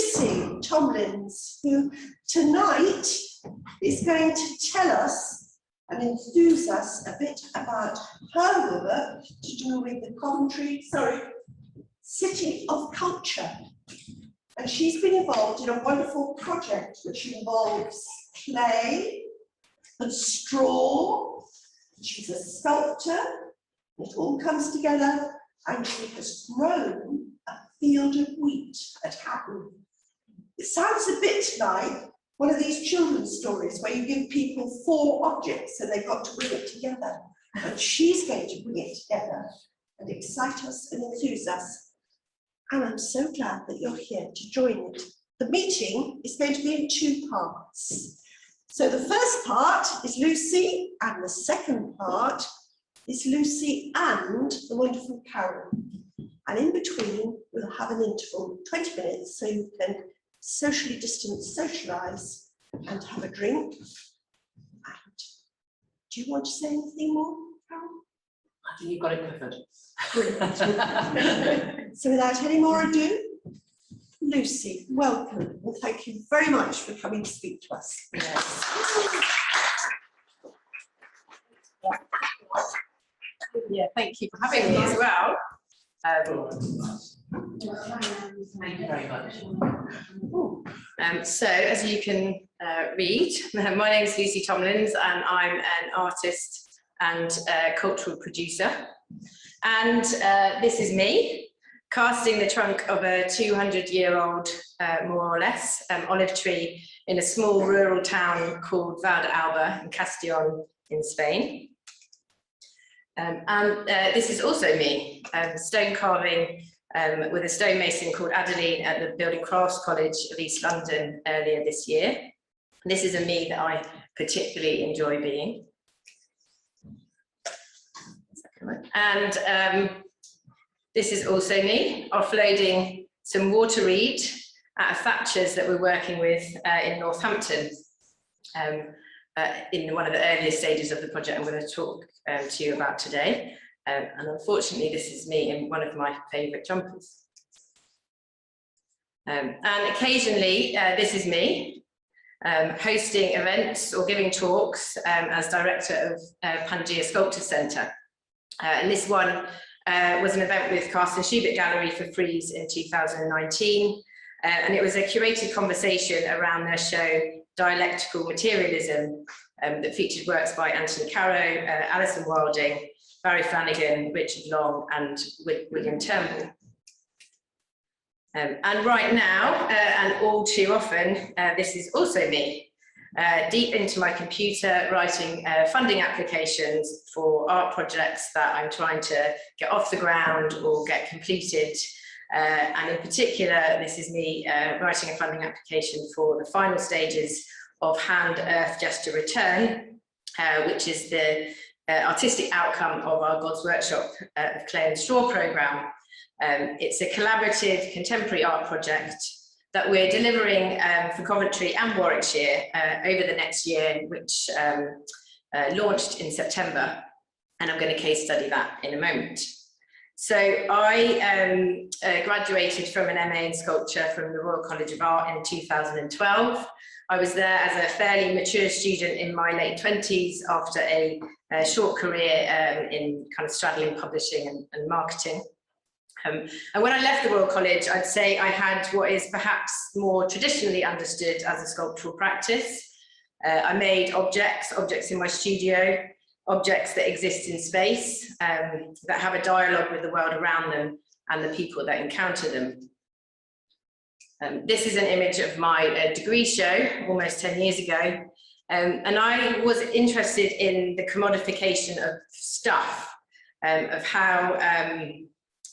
Lucy Tomlins, who tonight is going to tell us and enthuse us a bit about her work to do with the Coventry City of Culture. And she's been involved in a wonderful project which involves clay and straw. She's a sculptor. It all comes together, and she has grown a field of wheat at Hatton. It sounds a bit like one of these children's stories where you give people 4 objects and they've got to bring it together. And she's going to bring it together and excite us and enthuse us. And I'm so glad that you're here to join it. The meeting is going to be in 2 parts. So the first part is Lucy, and the second part is Lucy and the wonderful Carol. And in between, we'll have an interval, 20 minutes, so you can socially distance, socialise, and have a drink. And do you want to say anything more, Carol? I think you've got it covered. Brilliant. So without any more ado, Lucy, welcome, and thank you very much for coming to speak to us. Yes. Yeah, thank you for having me as well. Thank you very much. So, as you can read, my name is Lucy Tomlins, and I'm an artist and cultural producer. And this is me, casting the trunk of a 200-year-old, more or less, olive tree in a small rural town called Valdealba in Castellón in Spain. And this is also me, stone carving with a stonemason called Adeline at the Building Crafts College of East London earlier this year. This is a me that I particularly enjoy being. And this is also me offloading some water reed at a Thatcher's that we're working with in Northampton in one of the earliest stages of the project I'm going to talk to you about today. And unfortunately, this is me in one of my favourite jumpers. And occasionally, this is me hosting events or giving talks as director of Pangea Sculpture Centre. And this one was an event with Carsten Schubert Gallery for Frieze in 2019. And it was a curated conversation around their show Dialectical Materialism that featured works by Anthony Caro, Alison Wilding, Barry Flanagan, Richard Long, and William Turnbull. And right now, and all too often, this is also me, deep into my computer, writing funding applications for art projects that I'm trying to get off the ground or get completed. And in particular, this is me writing a funding application for the final stages of Hand, Earth, Gesture, Return, which is the artistic outcome of our God's Workshop of Clay and Straw programme. It's a collaborative contemporary art project that we're delivering for Coventry and Warwickshire over the next year, which launched in September, and I'm going to case study that in a moment. So I graduated from an MA in sculpture from the Royal College of Art in 2012. I was there as a fairly mature student in my late 20s after a short career in kind of straddling publishing and marketing. And when I left the Royal College, I'd say I had what is perhaps more traditionally understood as a sculptural practice. I made objects in my studio, objects that exist in space, that have a dialogue with the world around them and the people that encounter them. This is an image of my degree show almost 10 years ago. And I was interested in the commodification of stuff, of how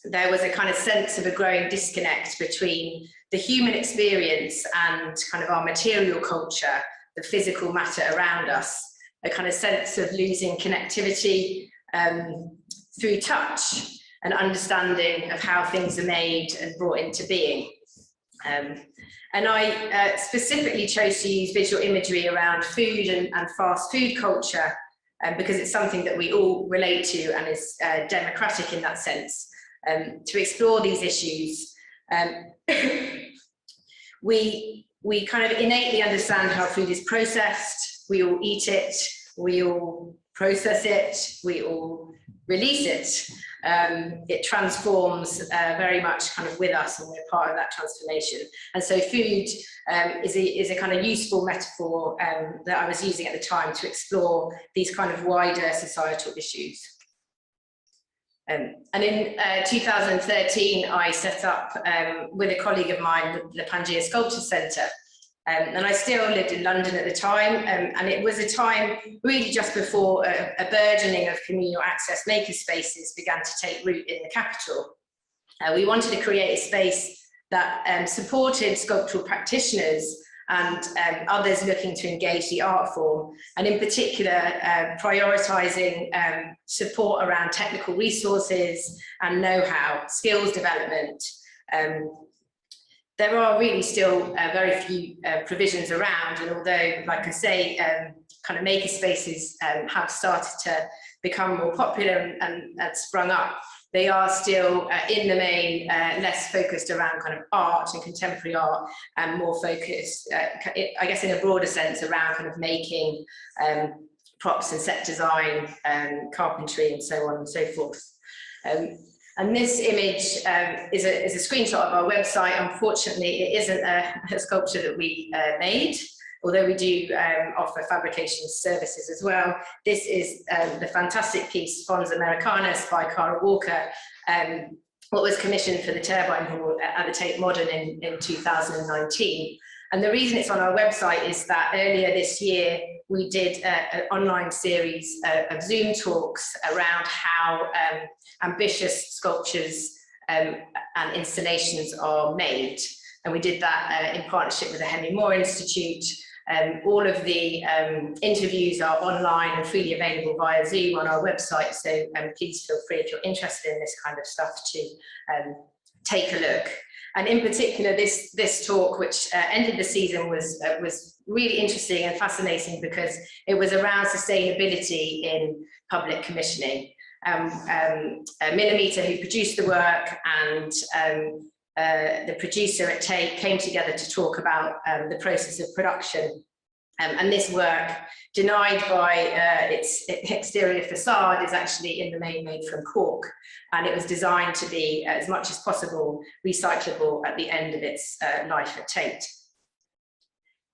there was a kind of sense of a growing disconnect between the human experience and kind of our material culture, the physical matter around us, a kind of sense of losing connectivity through touch and understanding of how things are made and brought into being. And I specifically chose to use visual imagery around food and fast food culture because it's something that we all relate to and is democratic in that sense. To explore these issues, we kind of innately understand how food is processed. We all eat it, we all process it, we all release it. It transforms very much kind of with us, and we're part of that transformation. And so food is a kind of useful metaphor that I was using at the time to explore these kind of wider societal issues. And in 2013, I set up with a colleague of mine the Pangea Sculpture Centre. And I still lived in London at the time, and it was a time really just before a burgeoning of communal access makerspaces began to take root in the capital. We wanted to create a space that supported sculptural practitioners and others looking to engage the art form, and in particular prioritising support around technical resources and know-how, skills development. There are really still very few provisions around, and although, like I say, kind of makerspaces have started to become more popular and sprung up, they are still in the main less focused around kind of art and contemporary art, and more focused, I guess in a broader sense, around kind of making, props and set design, carpentry and so on and so forth. And this image is a screenshot of our website. Unfortunately, it isn't a sculpture that we made, although we do offer fabrication services as well. This is the fantastic piece, Fons Americanus by Cara Walker, what was commissioned for the Turbine Hall at the Tate Modern in 2019. And the reason it's on our website is that earlier this year, we did an online series of Zoom talks around how ambitious sculptures and installations are made. And we did that in partnership with the Henry Moore Institute. All of the interviews are online and freely available via Zoom on our website. So please feel free, if you're interested in this kind of stuff, to take a look. And in particular, this talk, which ended the season, was really interesting and fascinating because it was around sustainability in public commissioning. Millimeter, who produced the work, and the producer at Tate came together to talk about the process of production. And this work, denied by its exterior facade, is actually in the main made from cork. And it was designed to be, as much as possible, recyclable at the end of its life at Tate.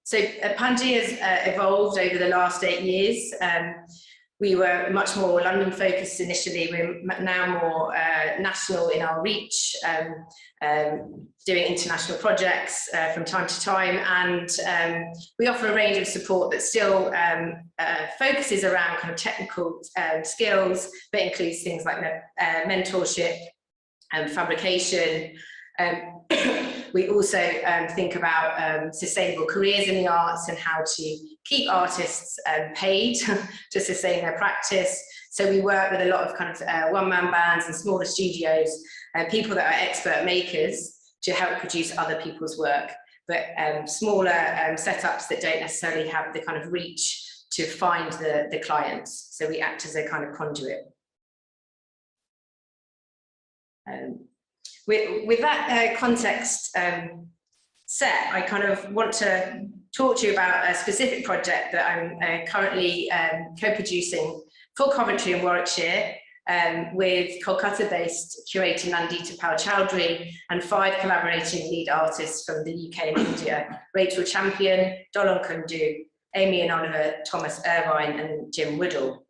So Pangea's evolved over the last 8 years. We were much more London focused initially. We're now more national in our reach, doing international projects from time to time. And we offer a range of support that still focuses around kind of technical skills, but includes things like mentorship and fabrication. We also think about sustainable careers in the arts and how to keep artists paid to sustain their practice. So we work with a lot of kind of one-man bands and smaller studios, people that are expert makers, to help produce other people's work, but smaller setups that don't necessarily have the kind of reach to find the clients. So we act as a kind of conduit. With that context set, I kind of want to talk to you about a specific project that I'm currently co-producing for Coventry and Warwickshire with Kolkata-based curator Nandita Pal-Chowdhury and 5 collaborating lead artists from the UK and India: Rachel Champion, Dolan Kundu, Amy and Oliver, Thomas Irvine and Jim Woodall.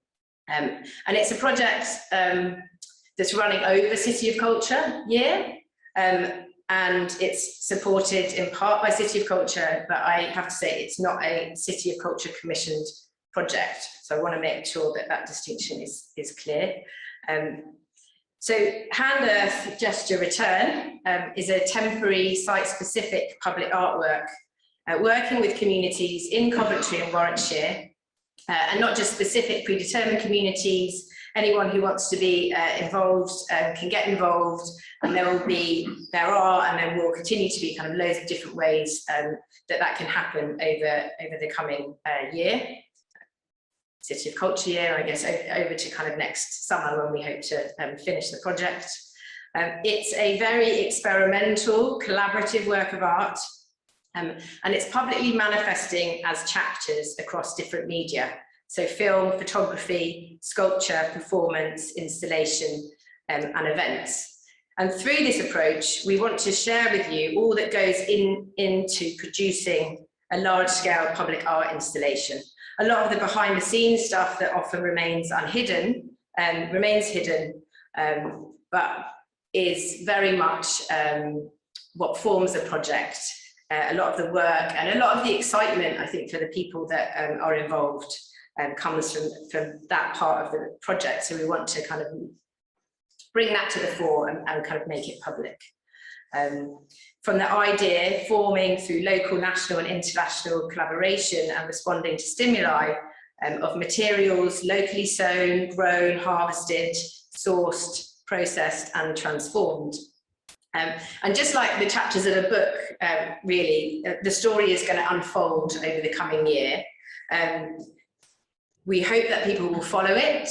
And it's a project that's running over City of Culture year, and it's supported in part by City of Culture, but I have to say it's not a City of Culture commissioned project. So I want to make sure that that distinction is clear. So Hand Earth Gesture Return is a temporary site-specific public artwork working with communities in Coventry and Warwickshire, and not just specific predetermined communities. Anyone who wants to be involved can get involved, and there are and there will continue to be kind of loads of different ways that can happen over the coming year. City of Culture year, I guess, over to kind of next summer when we hope to finish the project. It's a very experimental, collaborative work of art And it's publicly manifesting as chapters across different media. So film, photography, sculpture, performance, installation, and events. And through this approach, we want to share with you all that goes into producing a large-scale public art installation. A lot of the behind-the-scenes stuff that often remains hidden, but is very much what forms a project. A lot of the work and a lot of the excitement, I think, for the people that are involved comes from that part of the project. So we want to kind of bring that to the fore and kind of make it public. From the idea, forming through local, national and international collaboration and responding to stimuli of materials locally sown, grown, harvested, sourced, processed and transformed. And just like the chapters of a book, really, the story is going to unfold over the coming year. We hope that people will follow it.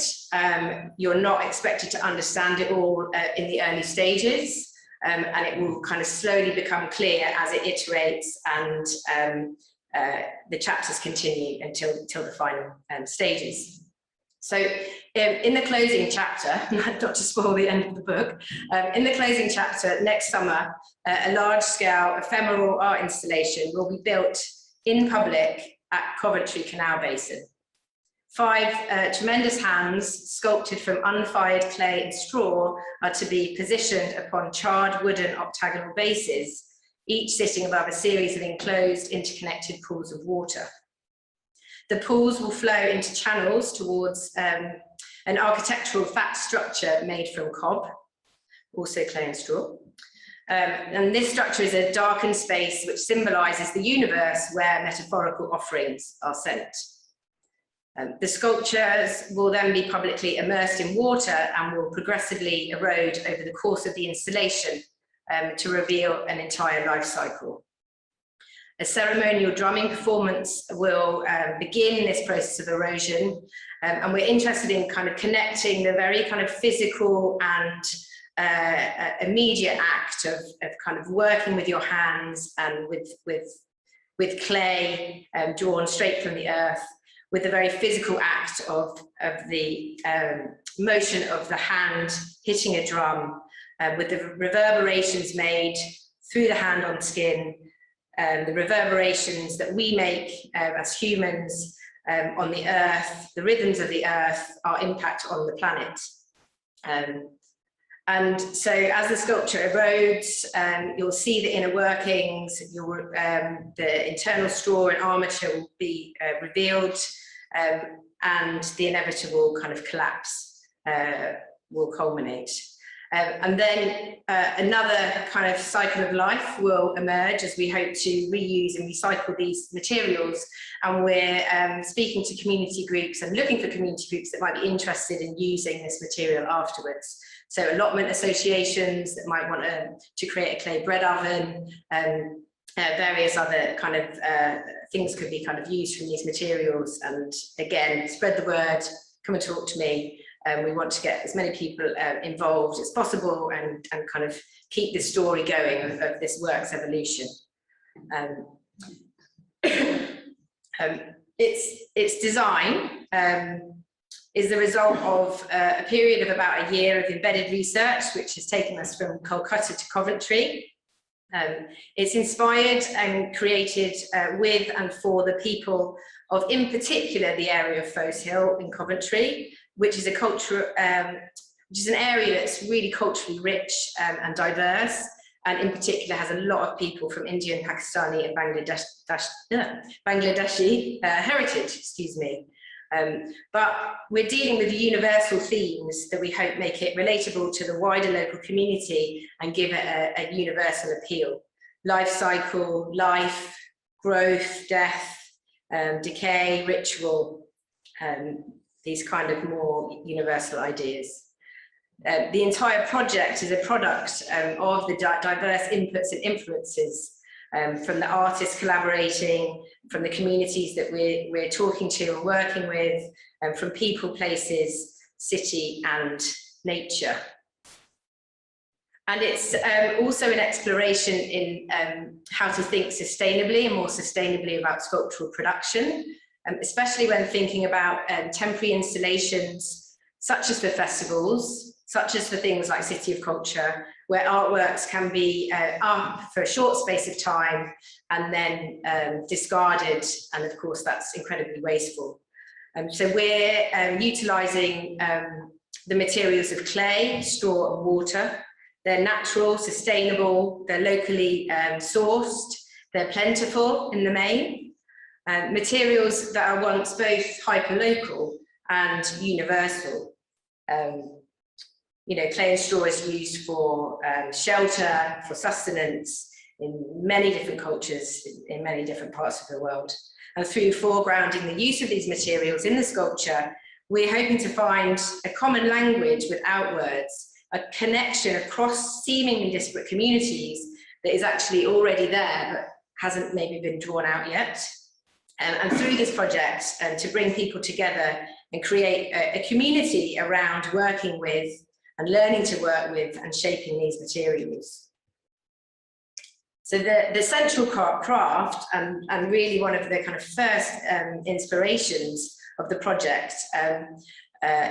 You're not expected to understand it all in the early stages, and it will kind of slowly become clear as it iterates and the chapters continue until the final stages. So in the closing chapter, not to spoil the end of the book, in the closing chapter next summer, a large-scale ephemeral art installation will be built in public at Coventry Canal Basin. 5 tremendous hands, sculpted from unfired clay and straw, are to be positioned upon charred wooden octagonal bases, each sitting above a series of enclosed, interconnected pools of water. The pools will flow into channels towards an architectural fat structure made from cob, also clay and straw. And this structure is a darkened space which symbolises the universe where metaphorical offerings are sent. The sculptures will then be publicly immersed in water and will progressively erode over the course of the installation to reveal an entire life cycle. A ceremonial drumming performance will begin this process of erosion, and we're interested in kind of connecting the very kind of physical and immediate act of kind of working with your hands and with clay drawn straight from the earth, with the very physical act of the motion of the hand hitting a drum, with the reverberations made through the hand on skin, the reverberations that we make as humans on the earth, the rhythms of the earth, our impact on the planet. And so as the sculpture erodes, you'll see the inner workings, the internal straw and armature will be revealed, and the inevitable kind of collapse will culminate. And then another kind of cycle of life will emerge as we hope to reuse and recycle these materials. And we're speaking to community groups and looking for community groups that might be interested in using this material afterwards. So allotment associations that might want to create a clay bread oven, various other kind of things could be kind of used from these materials. And again, spread the word, come and talk to me. We want to get as many people involved as possible and kind of keep this story going of this work's evolution. Its design is the result of a period of about a year of embedded research, which has taken us from Kolkata to Coventry. It's inspired and created with and for the people of, in particular, the area of Fose Hill in Coventry, which is which is an area that's really culturally rich and diverse, and in particular has a lot of people from Indian, Pakistani and Bangladeshi heritage, excuse me. But we're dealing with universal themes that we hope make it relatable to the wider local community and give it a universal appeal. Life cycle, life, growth, death, decay, ritual, these kind of more universal ideas. The entire project is a product of the diverse inputs and influences from the artists collaborating, from the communities that we're talking to and working with, and from people, places, city and nature. And it's also an exploration in how to think sustainably and more sustainably about sculptural production, especially when thinking about temporary installations, such as for festivals, such as for things like City of Culture, where artworks can be up for a short space of time and then discarded, and of course that's incredibly wasteful. So we're utilising the materials of clay, straw and water. They're natural, sustainable, they're locally sourced, they're plentiful in the main. Materials that are once both hyperlocal and universal. You know, clay and straw is used for shelter, for sustenance in many different cultures, in many different parts of the world. And through foregrounding the use of these materials in the sculpture, we're hoping to find a common language without words, a connection across seemingly disparate communities that is actually already there, but hasn't maybe been drawn out yet. And through this project, to bring people together and create a community around working with and learning to work with and shaping these materials. So the central craft and really one of the kind of first inspirations of the project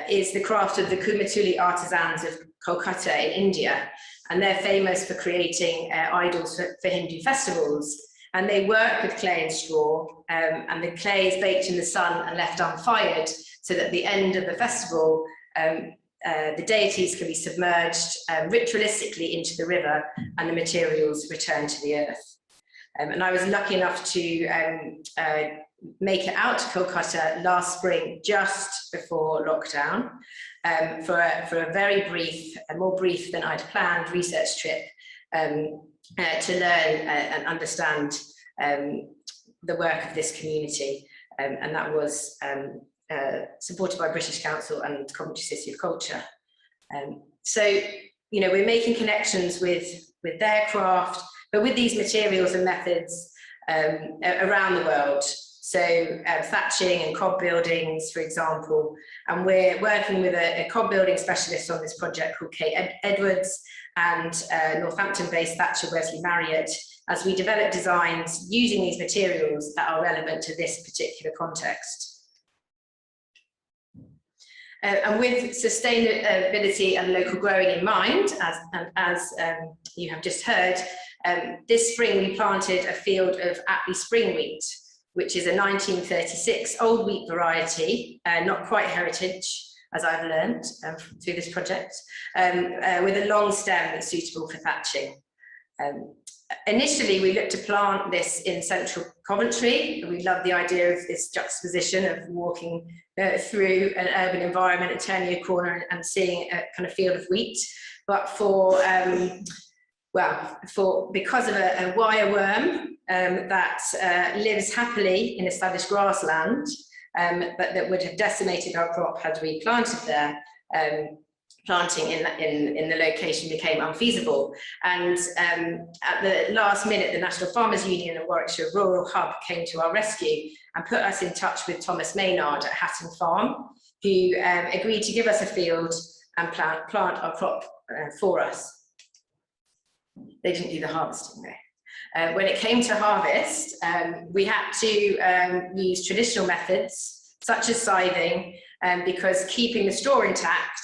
is the craft of the Kumatuli artisans of Kolkata in India. And they're famous for creating idols for Hindu festivals. And they work with clay and straw, and the clay is baked in the sun and left unfired, so that at the end of the festival, the deities can be submerged ritualistically into the river and the materials return to the earth. And I was lucky enough to make it out to Kolkata last spring, just before lockdown, for a very brief, more brief than I'd planned, research trip to learn and understand the work of this community. And that was supported by British Council and Coventry City of Culture. So, you know, we're making connections with their craft, but with these materials and methods around the world. So thatching and cob buildings, for example, and we're working with a cob building specialist on this project called Kate Edwards and Northampton-based thatcher Wesley Marriott, as we develop designs using these materials that are relevant to this particular context. And with sustainability and local growing in mind, as you have just heard, this spring we planted a field of Appley spring wheat, which is a 1936 old wheat variety, not quite heritage, as I've learned through this project, with a long stem that's suitable for thatching. Initially, we looked to plant this in central Coventry. We loved the idea of this juxtaposition of walking through an urban environment and turning a corner and seeing a kind of field of wheat. But because of a wireworm that lives happily in established grassland, but that would have decimated our crop had we planted there, planting in the location became unfeasible. And at the last minute, the National Farmers Union and Warwickshire Rural Hub came to our rescue and put us in touch with Thomas Maynard at Hatton Farm, who agreed to give us a field and plant our crop for us. They didn't do the harvesting though. When it came to harvest, we had to use traditional methods such as scything, because keeping the straw intact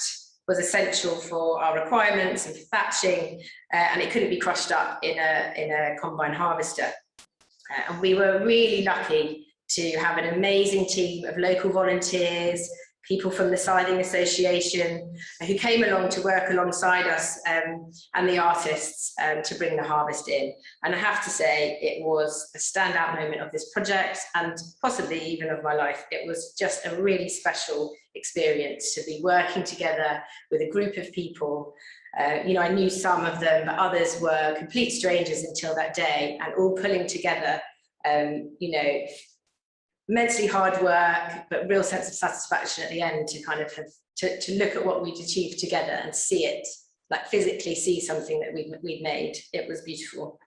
was essential for our requirements and for thatching, and it couldn't be crushed up in a combine harvester. And we were really lucky to have an amazing team of local volunteers, people from the Scything Association who came along to work alongside us and the artists to bring the harvest in. And I have to say, it was a standout moment of this project and possibly even of my life. It was just a really special experience to be working together with a group of people. You know, I knew some of them, but others were complete strangers until that day, and all pulling together, you know, immensely hard work, but real sense of satisfaction at the end to kind of have to look at what we'd achieved together and see it, like physically see something that we'd made. It was beautiful.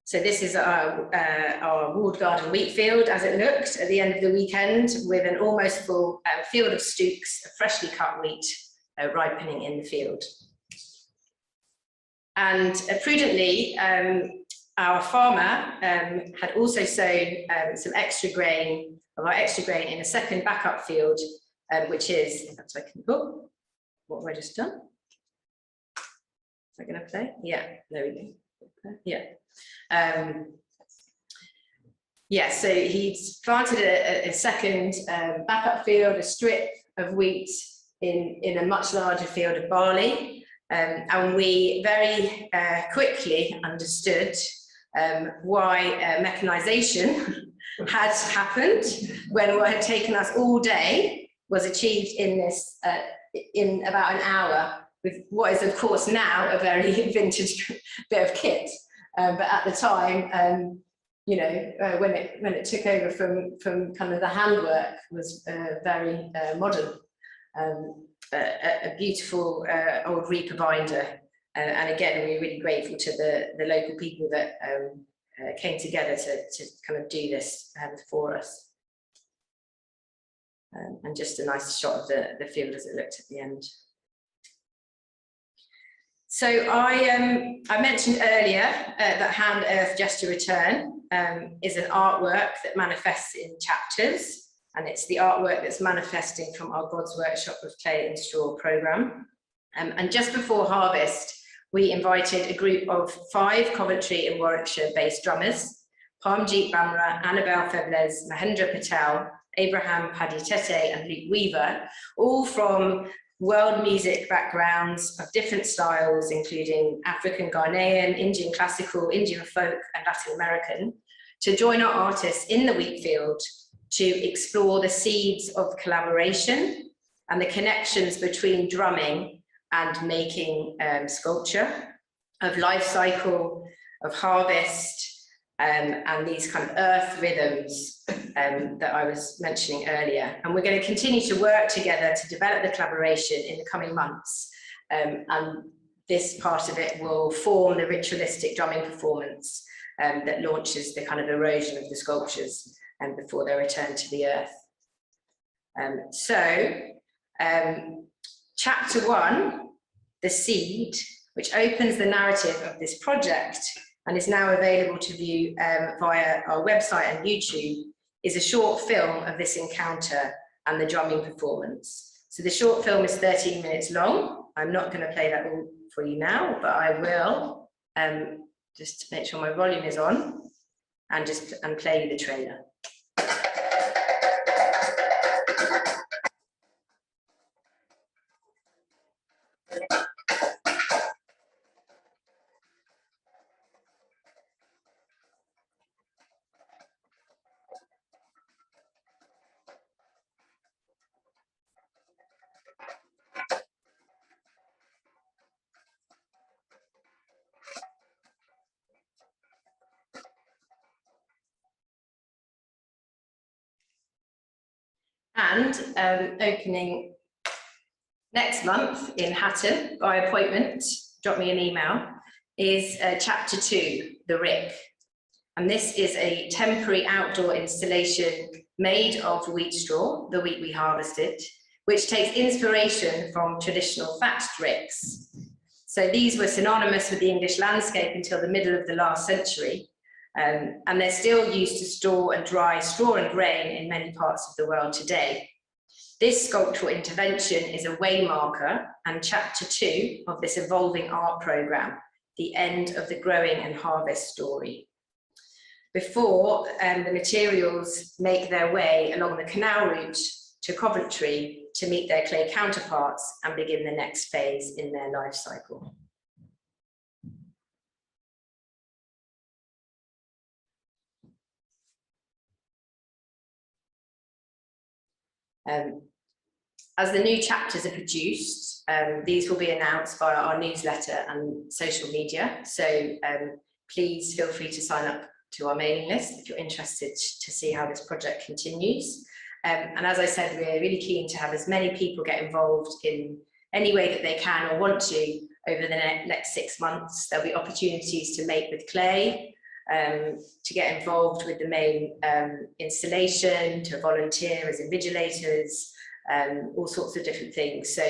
So this is our walled garden wheat field as it looked at the end of the weekend, with an almost full field of stooks of freshly cut wheat, ripening in the field. And prudently, our farmer had also sown some extra grain, in a second backup field, which is, so I can, oh, what have I just done? Is that going to play? Yeah, there we go. Yeah. Yeah, so he's planted a second backup field, a strip of wheat in a much larger field of barley. And we very quickly understood why mechanisation had happened when what had taken us all day was achieved in this in about an hour with what is of course now a very vintage bit of kit, but at the time you know when it took over from kind of the handwork was very modern. A beautiful old reaper binder, and again we're really grateful to the local people that came together to kind of do this for us. And just a nice shot of the field as it looked at the end. So I mentioned earlier that Hand, Earth, Gesture, Return is an artwork that manifests in chapters. And it's the artwork that's manifesting from our God's Workshop with Clay and Straw programme. And just before harvest, we invited a group of 5 Coventry and Warwickshire-based drummers, Parmjeet Bamra, Annabelle Febles, Mahendra Patel, Abraham Paddy Tete and Luke Weaver, all from world music backgrounds of different styles, including African, Ghanaian, Indian classical, Indian folk and Latin American, to join our artists in the wheat field to explore the seeds of collaboration and the connections between drumming and making sculpture, of life cycle, of harvest, and these kind of earth rhythms that I was mentioning earlier. And we're going to continue to work together to develop the collaboration in the coming months. And this part of it will form the ritualistic drumming performance that launches the kind of erosion of the sculptures and before they return to the earth. Chapter 1, The Seed, which opens the narrative of this project and is now available to view via our website and YouTube, is a short film of this encounter and the drumming performance. So the short film is 13 minutes long. I'm not going to play that all for you now, but I will, just to make sure my volume is on, and play you the trailer. And opening next month in Hatton by appointment, drop me an email, is chapter 2, The Rick. And this is a temporary outdoor installation made of wheat straw, the wheat we harvested, which takes inspiration from traditional thatched ricks. So these were synonymous with the English landscape until the middle of the last century. And they're still used to store and dry straw and grain in many parts of the world today. This sculptural intervention is a waymarker and chapter 2 of this evolving art programme, the end of the growing and harvest story. Before the materials make their way along the canal route to Coventry to meet their clay counterparts and begin the next phase in their life cycle. As the new chapters are produced, these will be announced via our newsletter and social media. So please feel free to sign up to our mailing list if you're interested to see how this project continues. And as I said, we're really keen to have as many people get involved in any way that they can or want to over the next 6 months. There'll be opportunities to make with clay, to get involved with the main installation, to volunteer as invigilators, all sorts of different things. So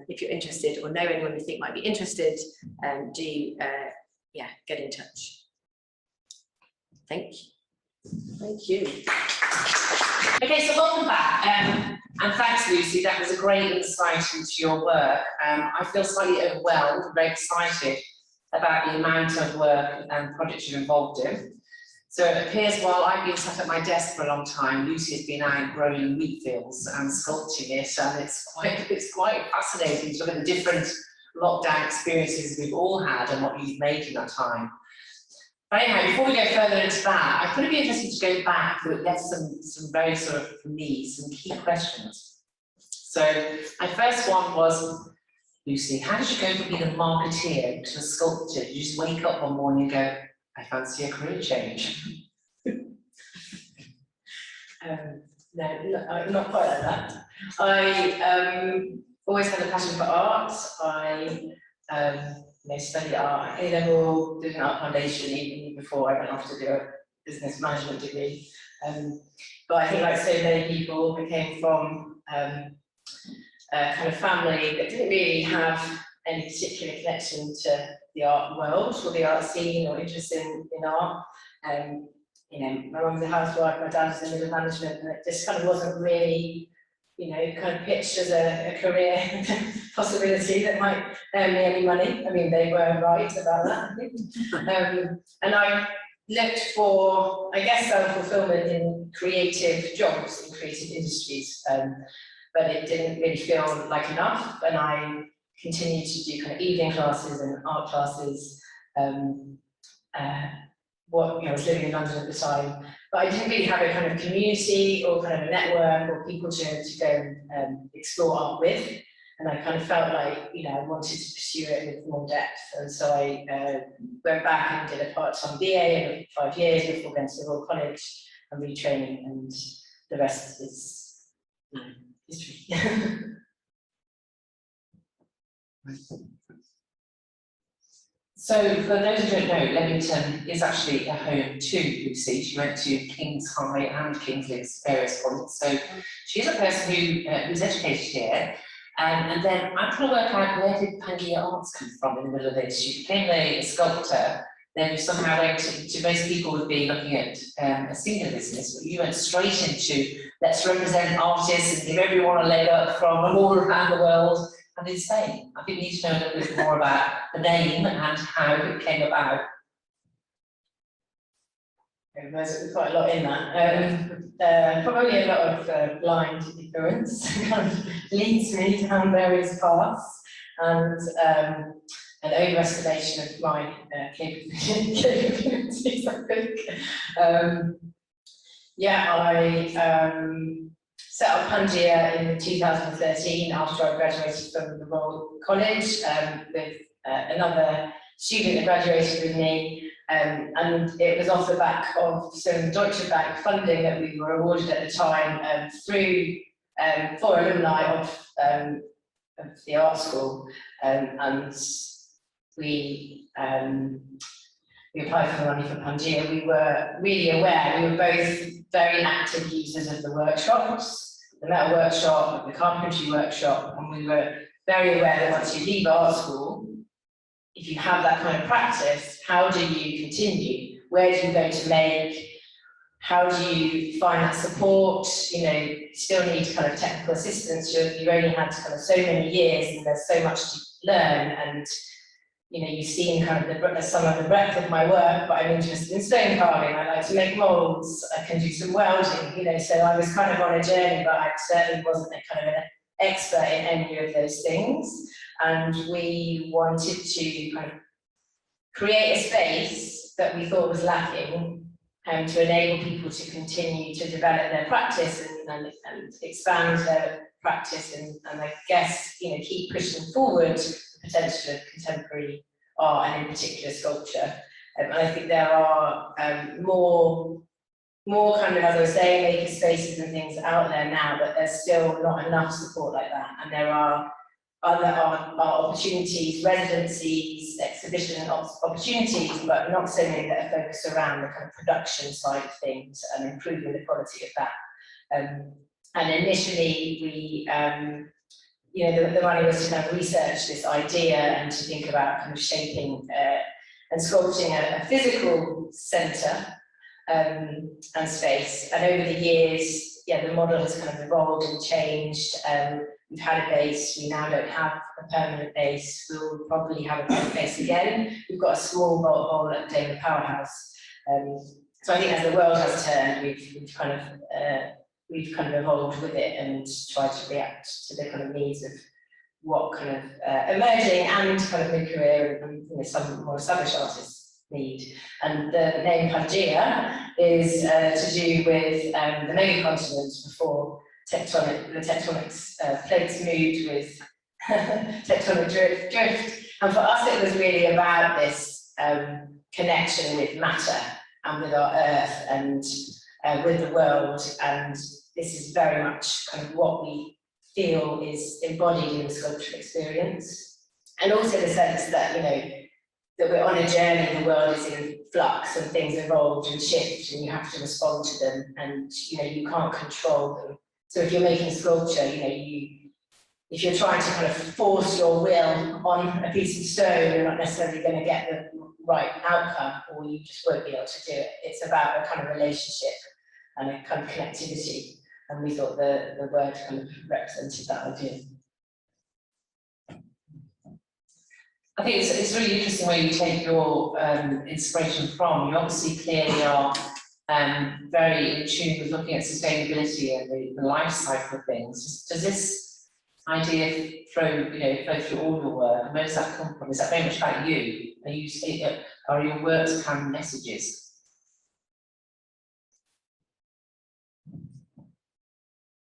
if you're interested or know anyone you think might be interested, do get in touch. Thank you. Thank you. Okay, so welcome back, and thanks, Lucy. That was a great insight into your work. I feel slightly overwhelmed, very excited about the amount of work and projects you're involved in. So it appears while I've been sat at my desk for a long time, Lucy has been out growing wheat fields and sculpting it, and it's quite fascinating to look at the different lockdown experiences we've all had and what you've made in that time. But anyhow, before we go further into that, I thought it'd be interesting to go back and get some very sort of, for me, some key questions. So my first one was, Lucy, how did you go from being a marketeer to a sculptor? Did you just wake up one morning and go, I fancy a career change? No, not quite like that. I always had a passion for art. I studied art at A-level, did an art foundation even before I went off to do a business management degree. But I think, like so many people, I came from a kind of family that didn't really have any particular connection to the art world or the art scene or interest in art. My mum's a housewife, my dad was in middle management, and it just kind of wasn't really, kind of pitched as a career possibility that might earn me any money. I mean, they were right about that, I think. And I looked for, I guess, self-fulfillment in creative jobs, in creative industries, but it didn't really feel like enough, and I continued to do kind of evening classes and art classes. I was living in London at the time, but I didn't really have a kind of community or kind of a network or people to go and explore art with, and I kind of felt like I wanted to pursue it with more depth, and so I went back and did a part-time BA in 5 years before going to the Royal College and retraining, and the rest is history. So for those who don't know, Leamington is actually a home to Lucy. She went to King's High and King's Lynn's various points. So she's a person who's educated here. And then I'm trying to work out, where did Pangea Arts come from in the middle of this? She became a sculptor. Then you somehow went to most people would be looking at a single business, but you went straight into let's represent artists and give everyone a leg up from all around the world. And in Spain. I think we need to know a little bit more about the name and how it came about. There's quite a lot in that. Probably a lot of blind ignorance kind of leads me down various paths, and an overestimation of my capabilities, I think. I set up Pangea in 2013 after I graduated from the Royal College with another student that graduated with me, and it was off the back of some Deutsche Bank funding that we were awarded at the time through for alumni of the art school, and we applied for the money for Pangea. We were really aware, we were both very active users of the workshops, the metal workshop, the carpentry workshop, and we were very aware that once you leave art school, if you have that kind of practice, how do you continue? Where do you go to make? How do you find that support? You still need kind of technical assistance. You've only had kind of so many years, and there's so much to learn, and you've seen kind of some of the breadth of my work, but I'm interested in stone carving. I like to make molds. I can do some welding, so I was kind of on a journey, but I certainly wasn't a kind of an expert in any of those things. And we wanted to kind of create a space that we thought was lacking, to enable people to continue to develop their practice and expand their practice, and I guess keep pushing forward potential of contemporary art, and in particular sculpture. And I think there are more kind of, as I was saying, maker spaces and things out there now, but there's still not enough support like that. And there are other art opportunities, residencies, exhibition opportunities, but not so many that are focused around the kind of production side of things and improving the quality of that. And initially we, you know, the money was to kind of research this idea and to think about kind of shaping and sculpting a physical centre and space. And over the years, yeah, the model has kind of evolved and changed. We've had a base, we now don't have a permanent base. We'll probably have a permanent base again. We've got a small bolt hole at David Powerhouse. So I think as the world has turned, we've kind of evolved with it and tried to react to the kind of needs of what kind of emerging and kind of mid-career and, you know, some more established artists need. And the name Pangea is to do with the megacontinent before the tectonic plates moved with tectonic drift. And for us, it was really about this connection with matter and with our earth and with the world. And this is very much kind of what we feel is embodied in the sculptural experience. And also the sense that, you know, that we're on a journey, the world is in flux and things evolve and shift and you have to respond to them, and, you know, you can't control them. So if you're making sculpture, you know, if you're trying to kind of force your will on a piece of stone, you're not necessarily going to get the right outcome, or you just won't be able to do it. It's about a kind of relationship and a kind of connectivity. And we thought the word kind of represented that idea. I think it's really interesting where you take your inspiration from. You obviously clearly are very in tune with looking at sustainability and the life cycle of things. Does this idea flow through all your work? And where does that come from? Is that very much about you? Are your works carrying messages?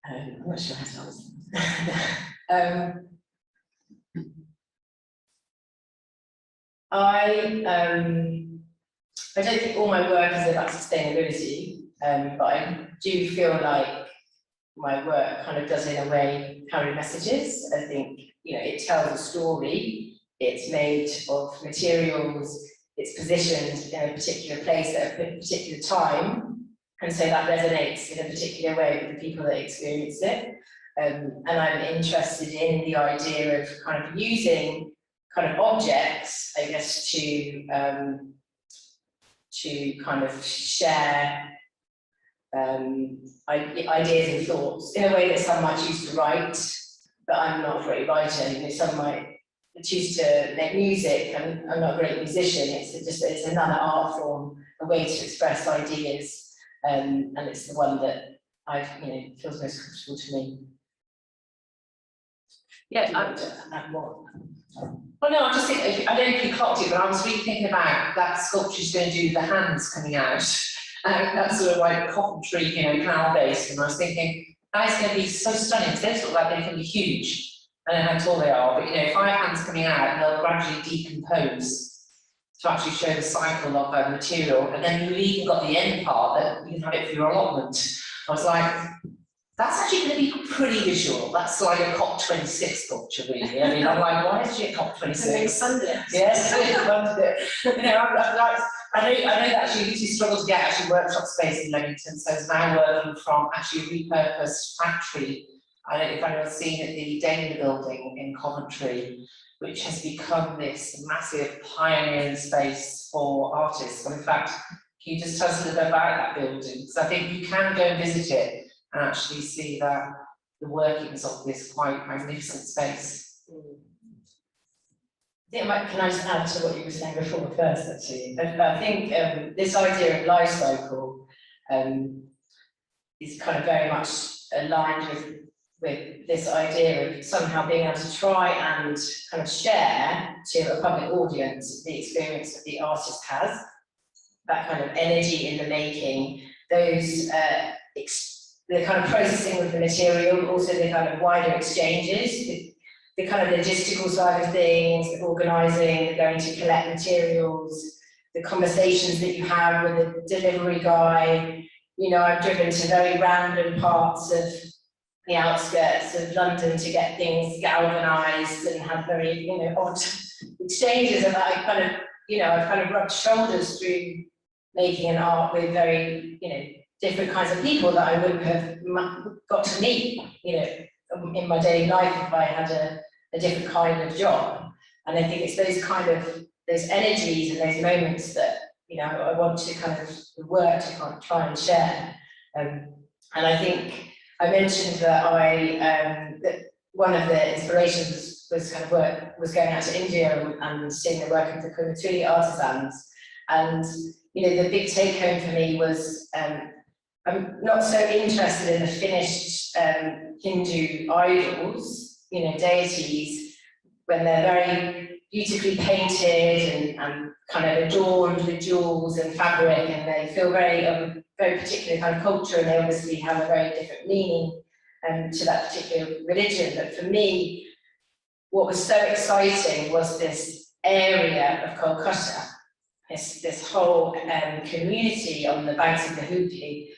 I'm not sure how to answer. I don't think all my work is about sustainability, but I do feel like my work kind of does, in a way, carry messages. I think, you know, it tells a story. It's made of materials. It's positioned in a particular place at a particular time, and so that resonates in a particular way with the people that experience it. And I'm interested in the idea of kind of using kind of objects, I guess, to kind of share ideas and thoughts in a way that some might choose to write, but I'm not a great writer. You know, some might choose to make music, and I'm not a great musician. It's another art form, a way to express ideas, and it's the one that feels most comfortable to me. Yeah, well, no, I'm just thinking, I don't know if you clocked it, but I was really thinking about that sculpture's going to do the hands coming out. That's sort of like Coventry, canal based, and I was thinking, that is going to be so stunning, because they look like they can be huge. I don't know how tall they are, but 5 hands coming out, and they'll gradually decompose to actually show the cycle of material. And then you've even got the end part that you can have it for your allotment. I was like, that's actually going to be pretty visual. That's like a COP26 sculpture, really. I mean, I'm like, why is it COP26? Sunday. Yes, I know that actually we struggle to get actually workshop space in Leamington, so it's now working from actually a repurposed factory. I don't know if anyone's seen it, the Dana building in Coventry, which has become this massive pioneering space for artists. And in fact, can you just tell us a little bit about that building? Because I think you can go and visit it and actually see that the workings of this quite magnificent space. Can I just add to what you were saying before first, actually? I think this idea of life cycle is kind of very much aligned with this idea of somehow being able to try and kind of share to a public audience the experience that the artist has, that kind of energy in the making, those the kind of processing of the material, also the kind of wider exchanges, the kind of logistical side of things, the organising, the going to collect materials, the conversations that you have with the delivery guy. I've driven to very random parts of the outskirts of London to get things galvanised and have very, odd exchanges, and I've kind of rubbed shoulders through making an art with very, different kinds of people that I wouldn't have got to meet, you know, in my daily life if I had a different kind of job. And I think it's those energies and those moments that, you know, I want to kind of work to kind of try and share. And I think I mentioned that that one of the inspirations was kind of going out to India and seeing the work of the Coventry artisans. And, you know, the big take home for me was, I'm not so interested in the finished Hindu idols, you know, deities, when they're very beautifully painted and kind of adorned with jewels and fabric, and they feel very particular kind of culture, and they obviously have a very different meaning to that particular religion. But for me, what was so exciting was this area of Kolkata, this whole community on the banks of the Hoopy,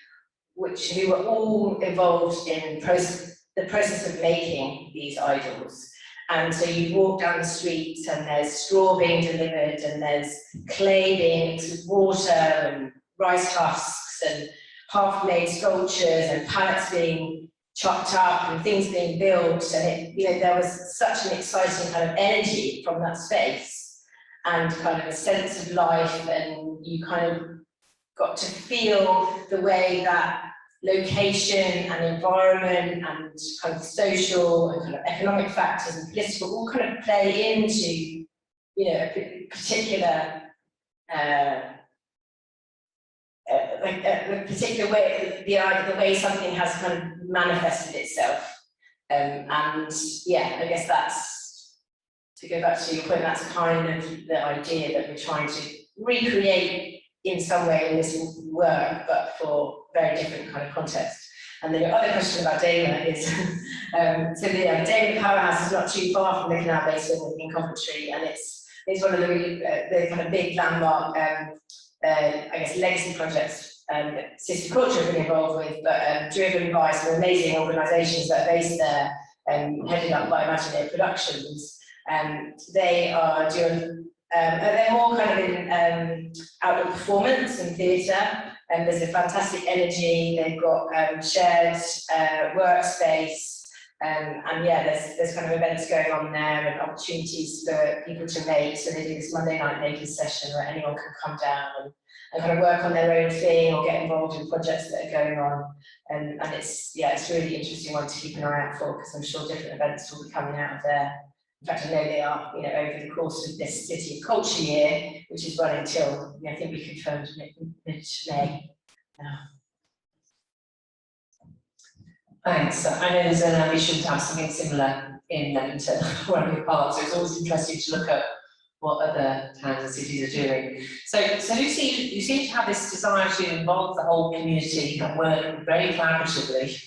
who were all involved in the process of making these idols. And so you walk down the streets and there's straw being delivered, and there's clay being mixed with water and rice husks and half-made sculptures and pallets being chopped up and things being built. And you know, there was such an exciting kind of energy from that space and kind of a sense of life, and you kind of got to feel the way that location and environment and kind of social and kind of economic factors and political all kind of play into, you know, a particular particular way, the way something has kind of manifested itself. And yeah, I guess that's, to go back to your point, that's kind of the idea that we're trying to recreate in some way in this work, but for very different kind of context. And then your other question about Dana is, so the Dana Powerhouse is not too far from the Canal Basin in Coventry, and it's one of the kind of big landmark, I guess, legacy projects that City of Culture have been involved with, but driven by some amazing organisations that are based there, headed up by Imaginary Productions. They are doing, they're more kind of in outdoor performance and theatre, and there's a fantastic energy. They've got shared workspace, and yeah, there's kind of events going on there and opportunities for people to make. So they do this Monday night making session where anyone can come down and kind of work on their own thing or get involved in projects that are going on. And it's a really interesting one to keep an eye out for, because I'm sure different events will be coming out of there. In fact, I know they are, you know, over the course of this City of Culture year, which is running till, I think we confirmed mid-May. Thanks. I know there's an ambition to have something similar in Leamington, where we're part, so it's always interesting to look at what other towns and cities are doing. So Lucy, you seem to have this desire to involve the whole community and work very collaboratively.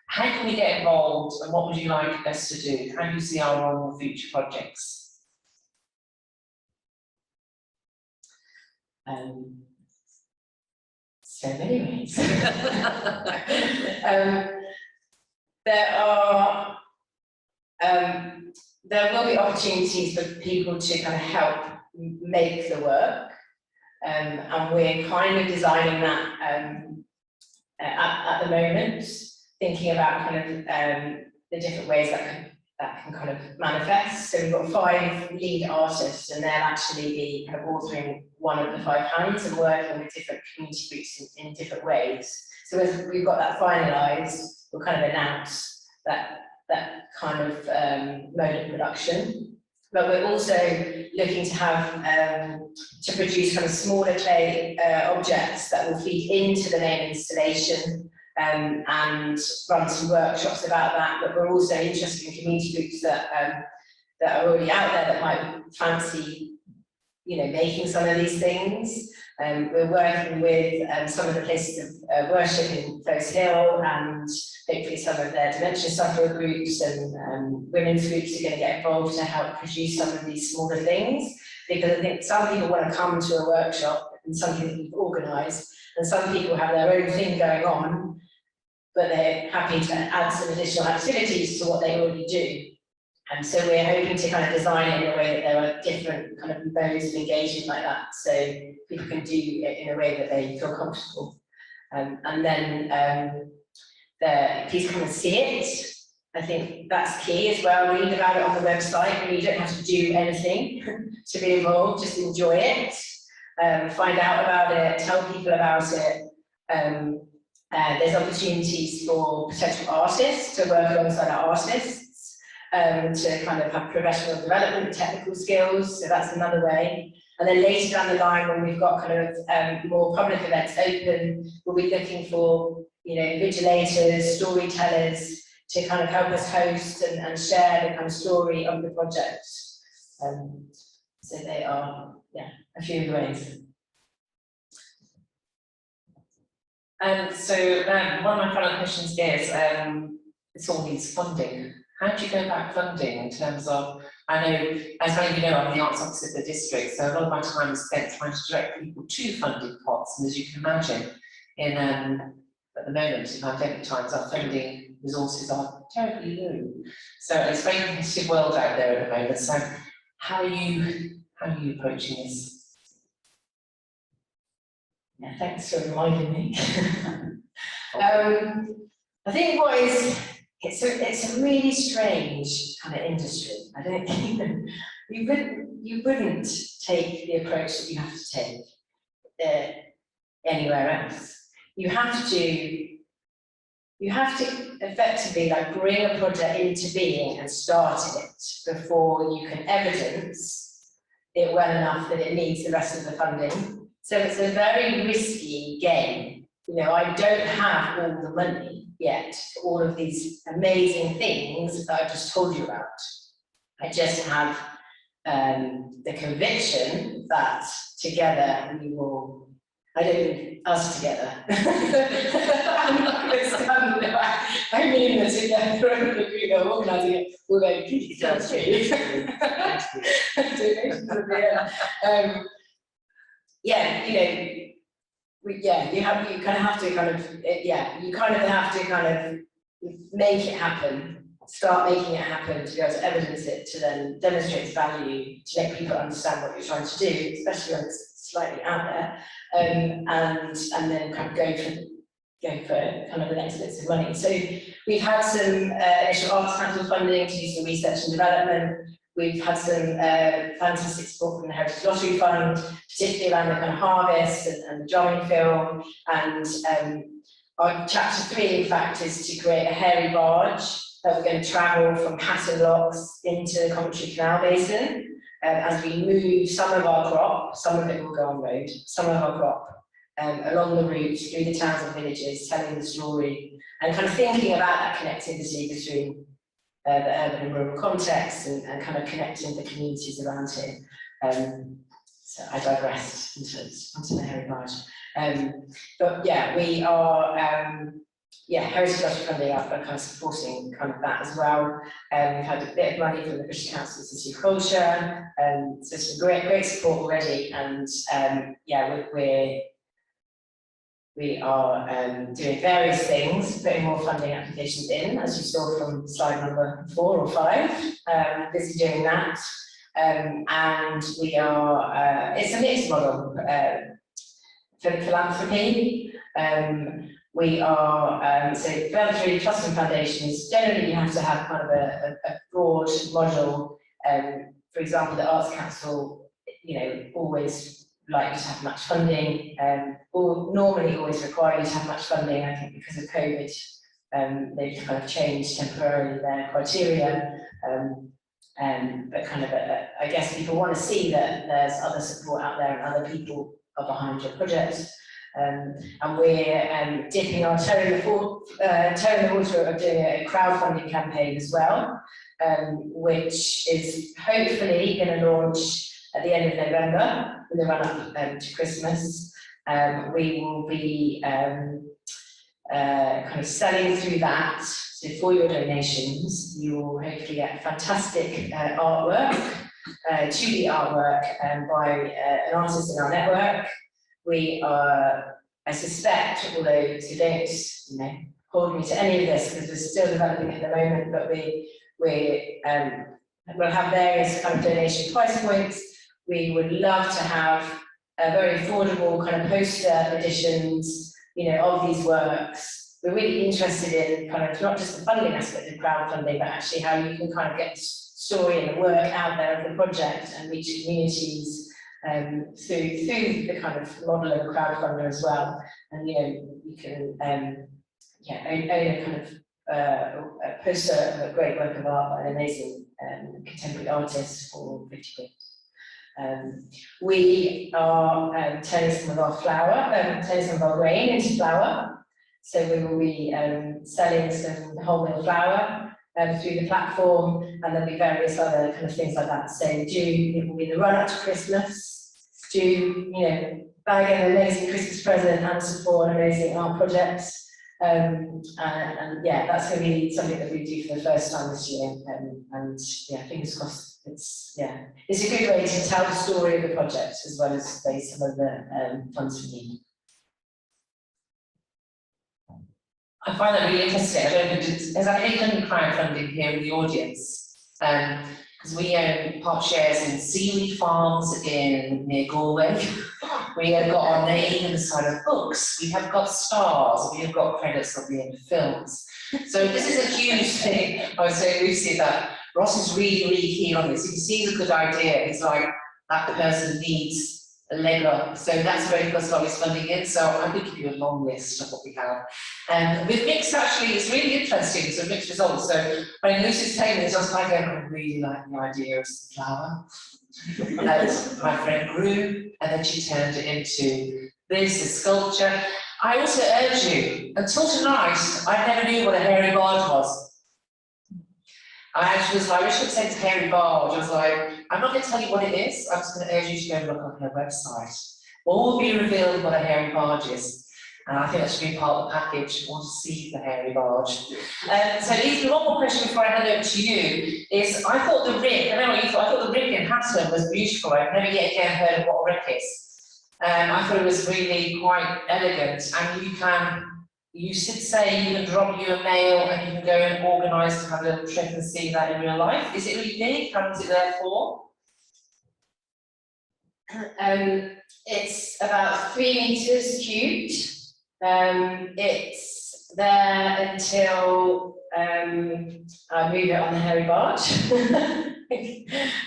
How can we get involved, and what would you like us to do? How do you see our role in future projects? So many ways. There will be opportunities for people to kind of help make the work, and we're kind of designing that at the moment, thinking about kind of the different ways that can kind of manifest. So we've got 5 lead artists, and they'll actually be kind of authoring one of the 5 hands and working with different community groups in different ways. So as we've got that finalised, we'll kind of announce that kind of mode of production. But we're also looking to have to produce kind of smaller clay objects that will feed into the main installation, and run some workshops about that. But we're also interested in community groups that are already out there that might fancy, you know, making some of these things. We're working with some of the places of worship in Close Hill, and hopefully some of their dementia sufferer groups and women's groups are going to get involved to help produce some of these smaller things, because I think some people want to come to a workshop and some people we've organised, and some people have their own thing going on, but they're happy to add some additional activities to what they already do. And so we're hoping to kind of design it in a way that there are different kind of modes of engagement like that, so people can do it in a way that they feel comfortable. And then please come and see it. I think that's key as well. Read about it on the website. You don't have to do anything to be involved, just enjoy it. Find out about it, tell people about it. There's opportunities for potential artists to work alongside our artists, to kind of have professional development, technical skills, so that's another way. And then later down the line, when we've got kind of more public events open, we'll be looking for, you know, invigilators, storytellers, to kind of help us host and share the kind of story of the project. So they are, yeah, a few ways. So one of my final questions is, it's all needs funding. How do you go about funding in terms of, I know, as many of you know, I'm the arts officer of the district, so a lot of my time is spent trying to direct people to funding pots, and as you can imagine, in at the moment, in pandemic times, our funding resources are terribly low. So it's a very competitive world out there at the moment. So how are you approaching this? Yeah, thanks for reminding me. I think it's a really strange kind of industry. I don't think you wouldn't take the approach that you have to take anywhere else. You have to effectively like bring a project into being and start it before you can evidence it well enough that it needs the rest of the funding. So it's a very risky game. You know, I don't have all the money yet for all of these amazing things that I just told you about. I just have the conviction that together we will, I don't mean us together. I mean that together, you know, organising it, we're going to tell yeah, you know, you kind of have to kind of make it happen, start making it happen to be able to evidence it, to then demonstrate its value, to make people understand what you're trying to do, especially when it's slightly out there, and then kind of go for kind of the next bits of money. So we've had some initial Arts Council funding to do some research and development. We've had some fantastic support from the Heritage Lottery Fund, particularly around the kind of harvest and the drumming film. And our chapter 3, in fact, is to create a hairy barge that we're going to travel from Hatton locks into the Coventry Canal Basin. As we move some of our crop, some of it will go on road, some of our crop along the route through the towns and villages, telling the story and kind of thinking about that connectivity between the urban and rural context and kind of connecting the communities around here. So I digressed into the hairy barge. But yeah, we are, Heritage Lottery funding are kind of supporting kind of that as well. We've had a bit of money from the British Council City of Culture, so some great support already, and we are doing various things, putting more funding applications in, as you saw from slide number 4 or 5, busy doing that. And we are, it's a mixed model for philanthropy. We are, so philanthropy, trust and foundations, generally you have to have kind of a broad model. For example, the Arts Council, you know, always like to have much funding, or normally always require you to have much funding. I think because of COVID, they've kind of changed temporarily their criteria. But kind of, I guess people want to see that there's other support out there and other people are behind your project. And we're dipping our toe in the water of doing a crowdfunding campaign as well, which is hopefully going to launch at the end of November, in the run-up to Christmas. We will be kind of selling through that. So for your donations, you will hopefully get fantastic artwork, 2D artwork by an artist in our network. We are, I suspect, although so don't hold me to any of this because we're still developing at the moment, but we'll have various kind of donation price points. We would love to have very affordable kind of poster editions of these works. We're really interested in kind of not just the funding aspect of crowdfunding, but actually how you can kind of get the story and the work out there of the project and reach communities through the kind of model of a crowdfunder as well. And you can own a kind of a poster of a great work of art by an amazing contemporary artist for 50 quid. We are turning some of our turning some of our grain into flour. So we will be selling some wholemeal flour through the platform, and there'll be various other kind of things like that. So it will be the run up to Christmas, bag an amazing Christmas present and support an amazing art project. And yeah, that's going to be something that we do for the first time this year. And yeah, fingers crossed. It's a good way to tell the story of the project as well as raise some of the funds we need. I find that really interesting. I don't know, has anybody done crowdfunding here in the audience? Because we own part shares in seaweed farms near Galway. We have got our name in the side of books. We have got stars. We have got credits at the end of films. So this is a huge thing. I was saying, Lucy, that Ross is really, really keen on this. If he sees a good idea, he's like, that person needs a leg up. So that's where he puts all his funding in. So I'm going to give you a long list of what we have. With mixed, actually, it's really interesting. So mixed results. So when Lucy's taking this, I was like, I really like the idea of some flower. That my friend grew, and then she turned it into this sculpture. I also urge you, until tonight, I never knew what a hairy barge was. I actually was like, I should say it's hairy barge. I was like, I'm not going to tell you what it is. I'm just going to urge you to go and look on her website. All will be revealed what a hairy barge is. And I think that should be part of the package. I want to see the hairy barge. So Lisa, one more question before I hand over to you is, I thought the rick, I don't know what you thought, I thought the rick in Hatton was beautiful. I've never yet again heard of what a rick is. I thought it was really quite elegant, and you should say you can drop you a mail and you can go and organise to have a little trip and see that in real life. Is it really big? How long is it there for? It's about 3 meters cubed. It's there until I move it on the hairy barge.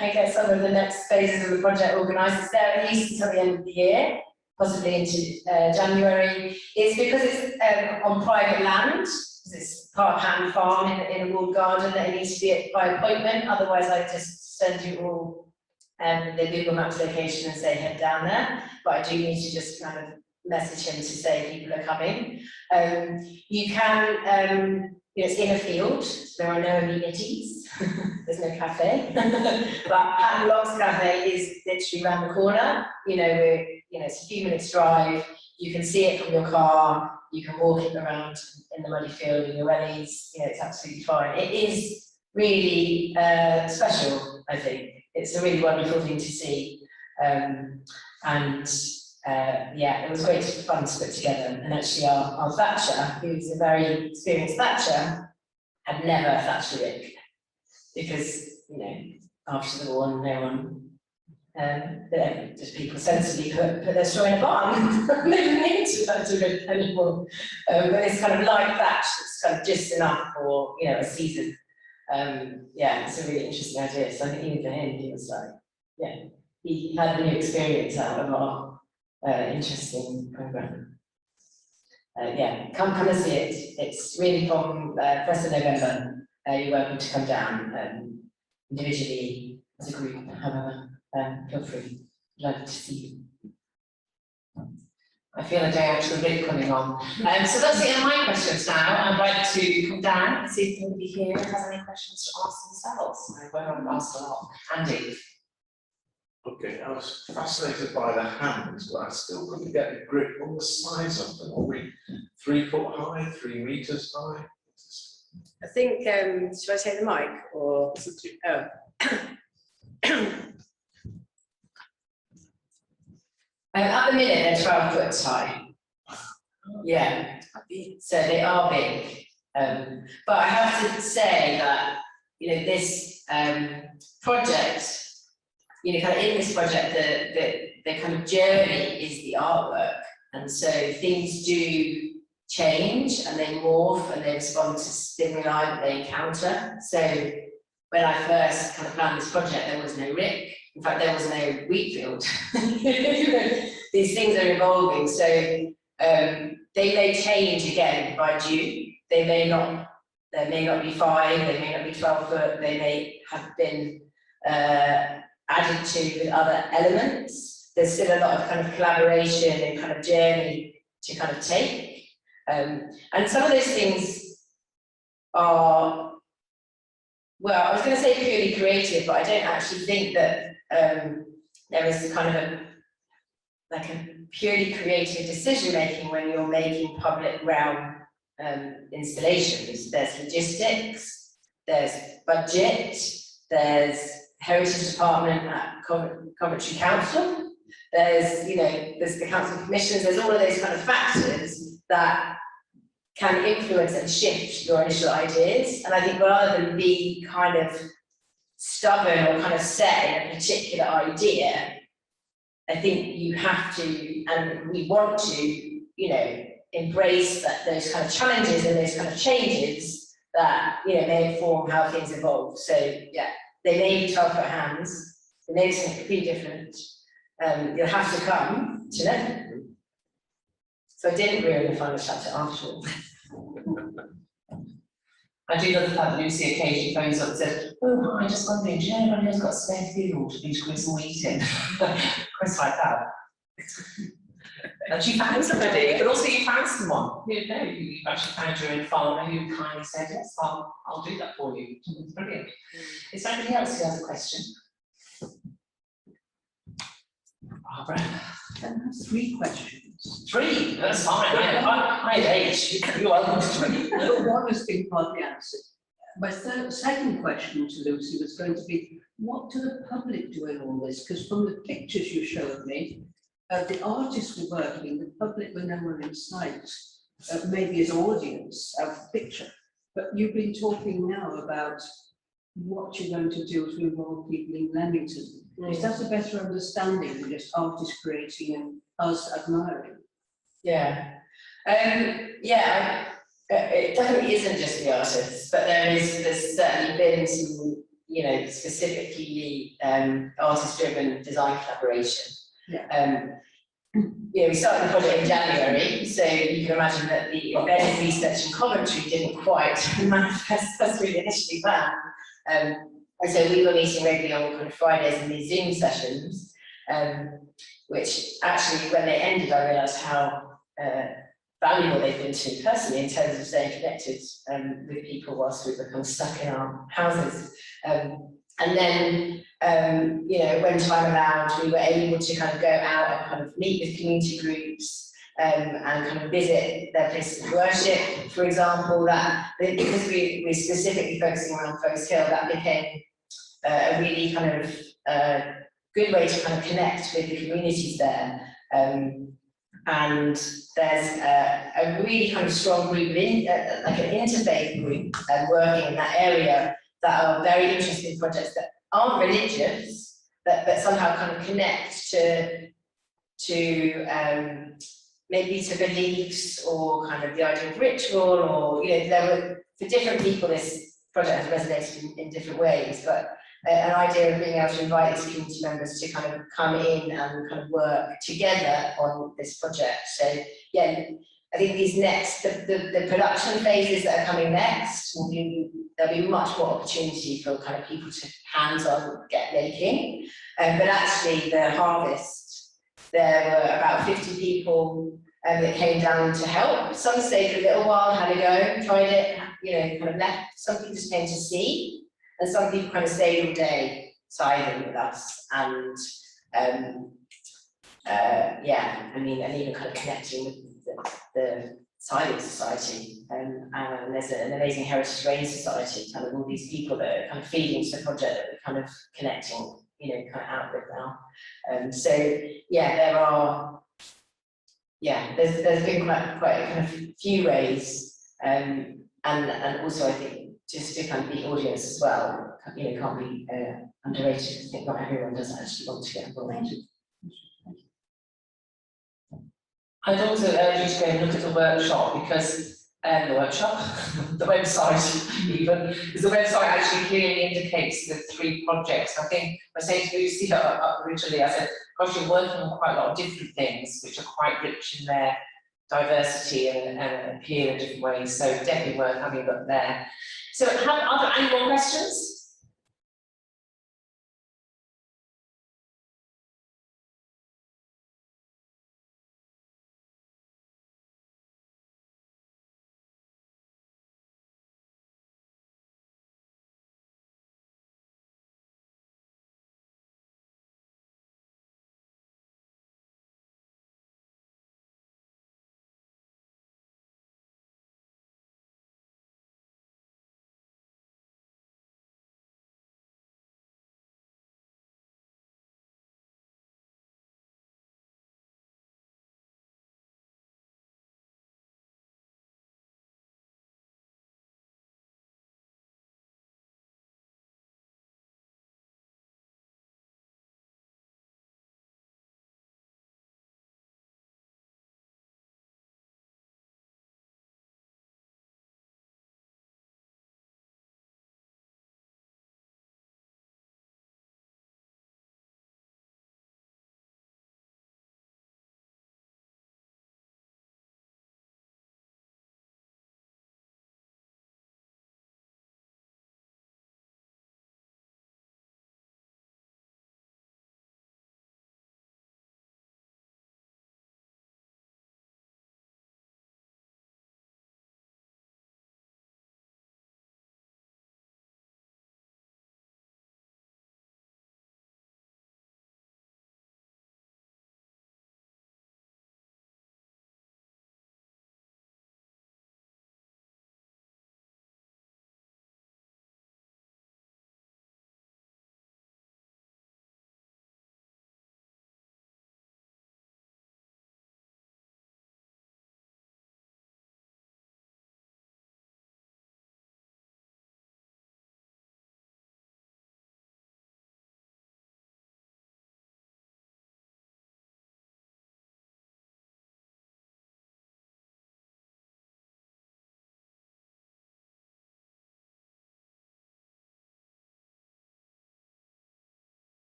I get some of the next phases of the project organised. It's there at least until the end of the year, possibly into January. It's because it's on private land. It's part of Hatton Farm in a walled garden that it needs to be by appointment. Otherwise, I just send you all the Google Maps location and say head down there. But I do need to just kind of message him to say people are coming. You can, it's in a field, so there are no amenities, there's no cafe. But Hatton Locks Cafe is literally around the corner. It's a few minutes drive. You can see it from your car. You can walk it around in the muddy field in your wellies. It's absolutely fine. It is really special, I think. It's a really wonderful thing to see. It was great fun to put together. And actually our thatcher, who's a very experienced thatcher, had never thatched a rick. Because, after the war, no one, just people sensibly put their straw in a barn. They didn't need to thatch a rick anymore. But it's kind of like thatch that's kind of just enough for, a season. It's a really interesting idea. So I think even for him, he was like, he had a new experience out of our interesting programme. Come and see it. It's really from 1st of November. You're welcome to come down individually, as a group, however, feel free. I'd love to see you. I feel a day after the bit coming on. So that's the end of my questions now. I'd like to come down and see if anybody here has any questions to ask themselves. I won't ask a lot. Andy. Okay, I was fascinated by the hands, but I still couldn't get a grip on the size of them. Are we 3 foot high, 3 meters high? I think, should I take the mic or? Oh. At the minute, they're 12 foot high. Yeah, so they are big. But I have to say that, this project, kind of in this project, the kind of journey is the artwork. And so things do change and they morph and they respond to stimuli that they encounter. So when I first kind of planned this project, there was no rick. In fact, there was no wheat field. These things are evolving. So they may change again by June. There may not be 5, they may not be 12 foot, they may have been added to with other elements. There's still a lot of kind of collaboration and kind of journey to kind of take. And some of those things are, well, I was going to say purely creative, but I don't actually think that there is kind of a purely creative decision making when you're making public realm installations. There's logistics, there's budget, there's heritage department at Coventry Council, there's the council commissions, there's all of those kind of factors that can influence and shift your initial ideas. And I think rather than be kind of stubborn or kind of set in a particular idea, I think you have to, and we want to, embrace those kind of challenges and those kind of changes that, may inform how things evolve. So yeah, they may be 12-foot hands, they may be something completely different. You'll have to come to know. So I didn't really find the chapter after all. I do love the fact that Lucy occasionally phones up and says, "Oh, hi, just wondering, do you know anyone who's got a spare field to do some wheat in?" Chris like that. And you found somebody, but also you found someone. You actually found your own farmer who kindly said, "Yes, I'll do that for you." It's brilliant. Is there anybody else who has a question? Barbara? I have 3 questions. 3? That's fine. I had 8. You're welcome to 3. But 1 has been partly answered. My second question to Lucy was going to be, what do the public do in all this? Because from the pictures you showed me, the artists were working, the public were nowhere in sight, maybe as audience out of the picture. But you've been talking now about what you're going to do to involve people in Leamington. Is that a better understanding than just artists creating and us admiring? Yeah. It definitely isn't just the artists, but there's certainly been some, specifically artist-driven design collaboration. Yeah. We started the project in January, so you can imagine that the embedded research in Coventry didn't quite manifest as we initially planned. And so we were meeting regularly on kind of Fridays in these Zoom sessions, which actually, when they ended, I realised how valuable they've been to me personally in terms of staying connected with people whilst we were kind of stuck in our houses. And then, when time allowed, we were able to kind of go out and kind of meet with community groups and kind of visit their places of worship, for example. That because we're specifically focusing on Forest Hill, that became a really kind of good way to kind of connect with the communities there. And there's a really kind of strong group, like an interfaith group working in that area, that are very interested in projects that aren't religious, but somehow kind of connect to maybe to beliefs or kind of the idea of ritual, or there were, for different people this project has resonated in different ways, but an idea of being able to invite these community members to kind of come in and kind of work together on this project. So yeah, I think these the production phases that are coming next there'll be much more opportunity for kind of people to hands-on get making. But actually the harvest, there were about 50 people that came down to help. Some stayed for a little while, had a go, tried it, kind of left. Some people just came to see, and some people kind of stayed all day siding with us, and and even kind of connecting with the Siding Society, and there's an amazing Heritage Rain Society, kind of all these people that are kind of feeding to the project that we're kind of connecting, kind of out with now. So yeah, there's been quite a kind of few ways, and also I think just to kind of the audience as well, can't be underrated. I think not everyone does actually want to get involved. I'd also urge you to go and look at the workshop because the website even, because the website actually clearly indicates the 3 projects. I think I was saying to Lucy originally, I said, gosh, you're working on quite a lot of different things which are quite rich in their diversity and appeal in different ways. So definitely worth having a look there. So are there any more questions?